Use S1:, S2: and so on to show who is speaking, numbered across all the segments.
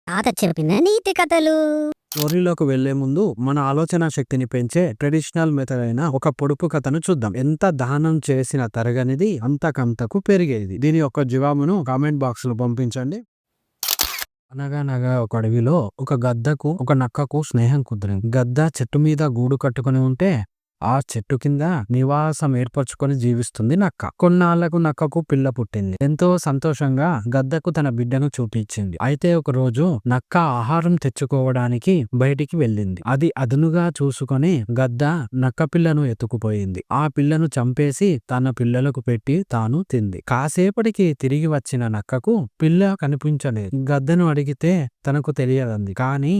S1: తాత చెప్పిన నీతి కథలు.
S2: స్టోరీలోకి వెళ్లే ముందు మన ఆలోచన శక్తిని పెంచే ట్రెడిషనల్ మెథడ్ అయిన ఒక పొడుపు కథను చూద్దాం. ఎంత దానం చేసిన తరగనిది అంతకంతకు పెరిగేది. దీని యొక్క జవాబును కామెంట్ బాక్స్ లో పంపించండి. అనగనగా ఒక అడవిలో ఒక గద్దకు ఒక నక్కకు స్నేహం కుదిరింది. గద్ద చెట్టు మీద గూడు కట్టుకుని ఉంటే ఆ చెట్టు కింద నివాసం ఏర్పరచుకొని జీవిస్తుంది నక్క. కొన్నాళ్లకు నక్కకు పిల్ల పుట్టింది. ఎంతో సంతోషంగా గద్దకు తన బిడ్డను చూపించింది. అయితే ఒక రోజు నక్క ఆహారం తెచ్చుకోవడానికి బయటికి వెళ్ళింది. అది అదునుగా చూసుకొని గద్ద నక్క పిల్లను ఎత్తుకుపోయింది. ఆ పిల్లను చంపేసి తన పిల్లలకు పెట్టి తాను తింది. కాసేపటికి తిరిగి వచ్చిన నక్కకు పిల్ల కనిపించలేదు. గద్దను అడిగితే తనకు తెలియదంది. కానీ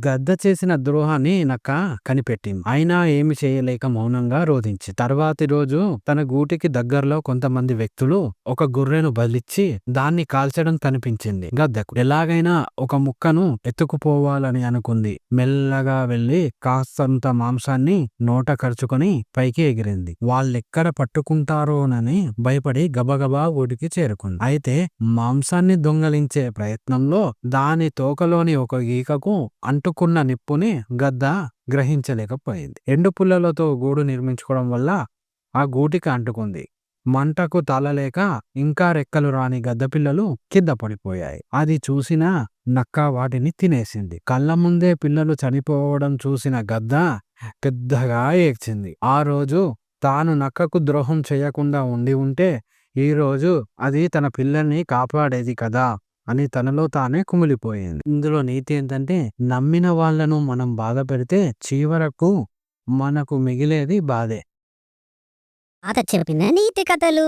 S2: గద్ద చేసిన ద్రోహాన్ని నక్క కనిపెట్టింది. అయినా ఏమి చేయలేక మౌనంగా రోధించి తర్వాతి రోజు తన గూటికి దగ్గరలో కొంతమంది వ్యక్తులు ఒక గొర్రెను బలిచ్చి దాన్ని కాల్చడం కనిపించింది. గద్దకు ఎలాగైనా ఒక ముక్కను ఎత్తుకుపోవాలని అనుకుంది. మెల్లగా వెళ్లి కాస్తంత మాంసాన్ని నోట కరుచుకొని పైకి ఎగిరింది. వాళ్ళెక్కడ పట్టుకుంటారోనని భయపడి గబగబా ఊడికి చేరుకుంది. అయితే మాంసాన్ని దొంగలించే ప్రయత్నంలో దాని తోకలోని ఒక గీకకు అంటుకున్న నిప్పుని గద్ద గ్రహించలేకపోయింది. ఎండు పుల్లలతో గూడు నిర్మించుకోవడం వల్ల ఆ గూటికి అంటుకుంది. మంటకు తాళలేక ఇంకా రెక్కలు రాని గద్ద పిల్లలు కింద పడిపోయాయి. అది చూసిన నక్క వాటిని తినేసింది. కళ్ళ ముందే పిల్లలు చనిపోవడం చూసిన గద్ద పెద్దగా ఏడ్చింది. ఆ రోజు తాను నక్కకు ద్రోహం చేయకుండా ఉంటే ఈ రోజు అది తన పిల్లల్ని కాపాడేది కదా అని తనలో తానే కుమిలిపోయింది. ఇందులో నీతి ఏంటంటే నమ్మిన వాళ్లను మనం బాధ పెడితే చివరకు మనకు మిగిలేది బాధే.
S1: తాత చెప్పిన నీతి కథలు.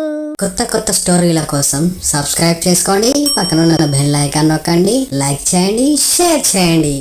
S3: కొత్త స్టోరీల కోసం సబ్స్క్రైబ్ చేసుకోండి. పక్కన ఉన్న బెల్ ఐకాన్ నొక్కండి. లైక్ చేయండి, షేర్ చేయండి.